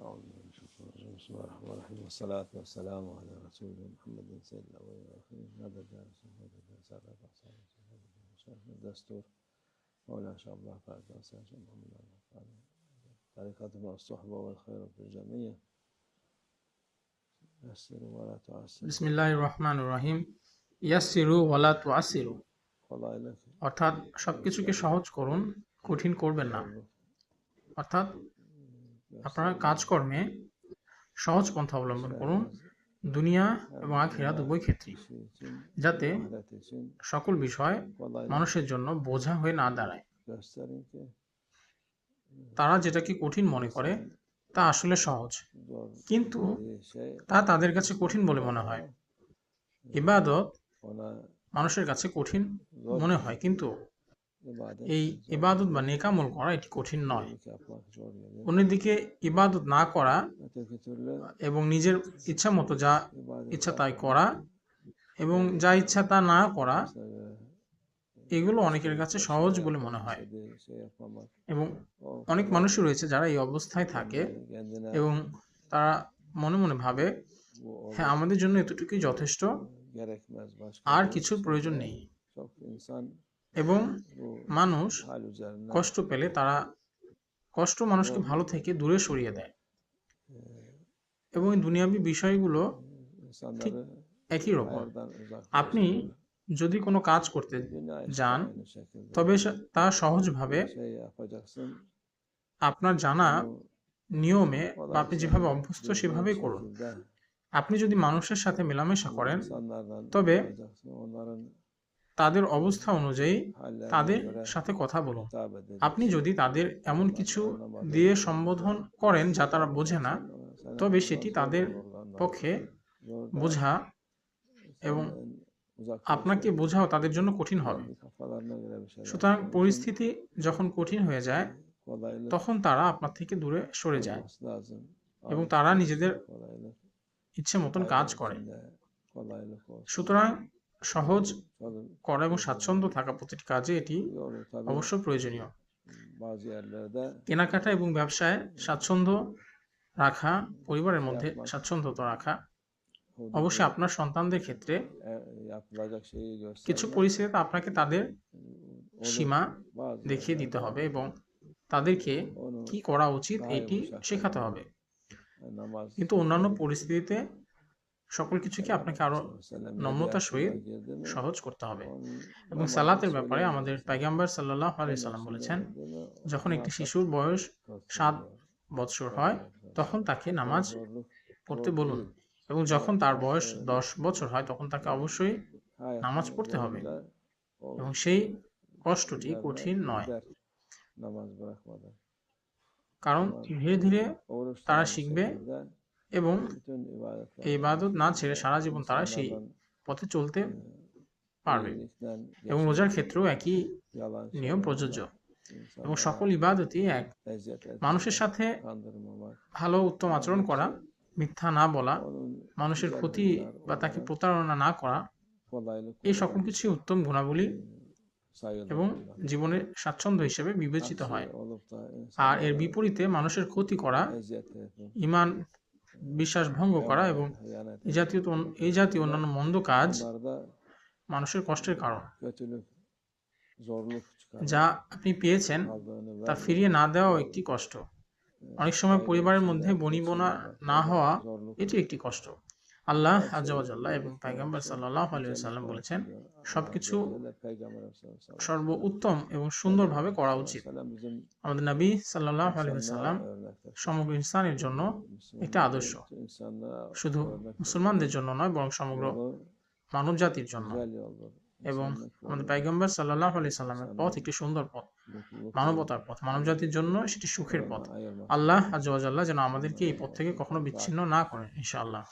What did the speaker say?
أعوذ بالله من الشيطان الرجيم. بسم الله الرحمن الرحيم والصلاة والسلام على رسول محمد سيد الأولين والآخرين. مدد يا رسول الله سادة أصحاب الدستور مولانا شاء الله فعل وسلم محمد طريقتهم الصحبة والخير في الجميع. يسروا ولا تعسروا. بسم الله الرحمن الرحيم. ইয়াসসিরু ওয়ালা তুআসসিরু, فضائلك অর্থাৎ সবকিছুকে সহজ করুন, কঠিন করবেন না। অর্থাৎ আপনারা কাজকর্মে সহজ পন্থা অবলম্বন করুন, দুনিয়া এবং আখিরাত উভয় ক্ষেত্রেই, যাতে সকল বিষয় মানুষের জন্য বোঝা হয়ে না দাঁড়ায়। তারা যেটাকে কঠিন মনে করে তা আসলে সহজ, কিন্তু তা তাদের কাছে কঠিন বলে মনে হয়। ইবাদত মানুষের কাছে কঠিন মনে হয়, কিন্তু এই ইবাদত বা নেক আমল করা এটি কঠিন নয়। অন্যদিকে ইবাদত না করা এবং নিজের ইচ্ছা মতো যা ইচ্ছা তাই করা এবং যা ইচ্ছা তা না করা, এগুলো অনেকের কাছে সহজ বলে মনে হয়। এবং অনেক মানুষই রয়েছে যারা এই অবস্থায় থাকে এবং তারা মনে মনে ভাবে, হ্যাঁ, আমাদের জন্য এতটুকুই যথেষ্ট, আর কিছুর প্রয়োজন নেই। এবং মানুষ কষ্ট পেলে তারা কষ্ট মানুষকে ভালো থেকে দূরে সরিয়ে দেয়। এবং এই দুনিয়াবী বিষয়গুলো ঠিক একই রকম। আপনি যদি কোনো কাজ করতে যান, তবে তা সহজভাবে আপনার জানা নিয়মে বা আপনি যেভাবে অভ্যস্ত সেভাবেই করুন। আপনি যদি মানুষের সাথে মেলামেশা করেন, তবে তাদের অবস্থা অনুযায়ী তাদের সাথে কথা বলুন। আপনি যদি তাদের এমন কিছু দিয়ে সম্বোধন করেন যা তারা বোঝে না, তবে সেটি তাদের পক্ষে বোঝা এবং আপনাকে বোঝাও তাদের জন্য কঠিন হবে। সুতরাং পরিস্থিতি যখন কঠিন হয়ে যায়, তখন তারা আপনার থেকে দূরে সরে যায় এবং তারা নিজেদের ইচ্ছে মতন কাজ করে। সুতরাং সহজ করা এবং স্বাচ্ছন্দ্য থাকা প্রতিটি কাজে এটি অবশ্য প্রয়োজনীয়। কেনাকাটা এবং ব্যবসায় স্বাচ্ছন্দ্য রাখা, পরিবারের মধ্যে স্বাচ্ছন্দ্যতা রাখা, অবশ্যই আপনার সন্তানদের ক্ষেত্রে কিছু পরিস্থিতিতে আপনাকে তাদের সীমা দেখিয়ে দিতে হবে এবং তাদেরকে কি করা উচিত এটি শেখাতে হবে। কিন্তু অন্যান্য পরিস্থিতিতে সকল কিছুকে আপনাকে আরো নম্রতার সহিত সহজ করতে হবে। এবং সালাতের ব্যাপারে আমাদের পয়গম্বর সাল্লাল্লাহু আলাইহি সাল্লাম বলেছেন, যখন একটি শিশুর বয়স 7 বৎসর হয়, তখন তাকে নামাজ পড়তে বলুন, এবং যখন তার বয়স 10 বছর হয়, তখন তাকে অবশ্যই নামাজ পড়তে হবে। এবং সেই কষ্টটি কঠিন নয়, কারণ ধীরে ধীরে তারা শিখবে এবং এই ইবাদত না ছেড়ে সারা জীবন তারা সেই পথে চলতে পারবে। এবং রোজার ক্ষেত্রেও একই নিয়ম প্রযোজ্য। এবং সকল ইবাদতই এক। মানুষের সাথে ভালো উত্তম আচরণ করা, মিথ্যা না বলা, মানুষের ক্ষতি বা তাকে প্রতারণা না করা, এই সকল কিছুই উত্তম গুণাবলী এবং জীবনের স্বাচ্ছন্দ্য হিসেবে বিবেচিত হয়। আর এর বিপরীতে মানুষের ক্ষতি করা, ঈমান বিশ্বাস ভঙ্গ করা এবং এই জাতীয় অন্যান্য মন্দ কাজ মানুষের কষ্টের কারণ। যা আপনি পেয়েছেন তা ফিরিয়ে না দেওয়াও একটি কষ্ট। অনেক সময় পরিবারের মধ্যে বনিবনা না হওয়া, এটি একটি কষ্ট। আল্লাহ আযজা ওয়া জাল্লা এবং পয়গম্বর সাল্লাল্লাহু আলাইহি ওয়াসাল্লাম বলেছেন, সবকিছু সর্ব উত্তম এবং সুন্দরভাবে করা উচিত। আমাদের নবী সাল্লাল্লাহু আলাইহি ওয়াসাল্লাম সমগ্র ইনসানের জন্য একটা আদর্শ, শুধু মুসলমানদের জন্য নয়, বরং সমগ্র মানব জাতির জন্য। এবং আমাদের পয়গম্বর সাল্লাল্লাহু আলাইহি সাল্লামের পথ একটি সুন্দর পথ, মানবতার পথ, মানব জাতির জন্য সেটি সুখের পথ। আল্লাহ আযজা ওয়া জাল্লা যেন আমাদেরকে এই পথ থেকে কখনো বিচ্ছিন্ন না করেন, ইনশাআল্লাহ।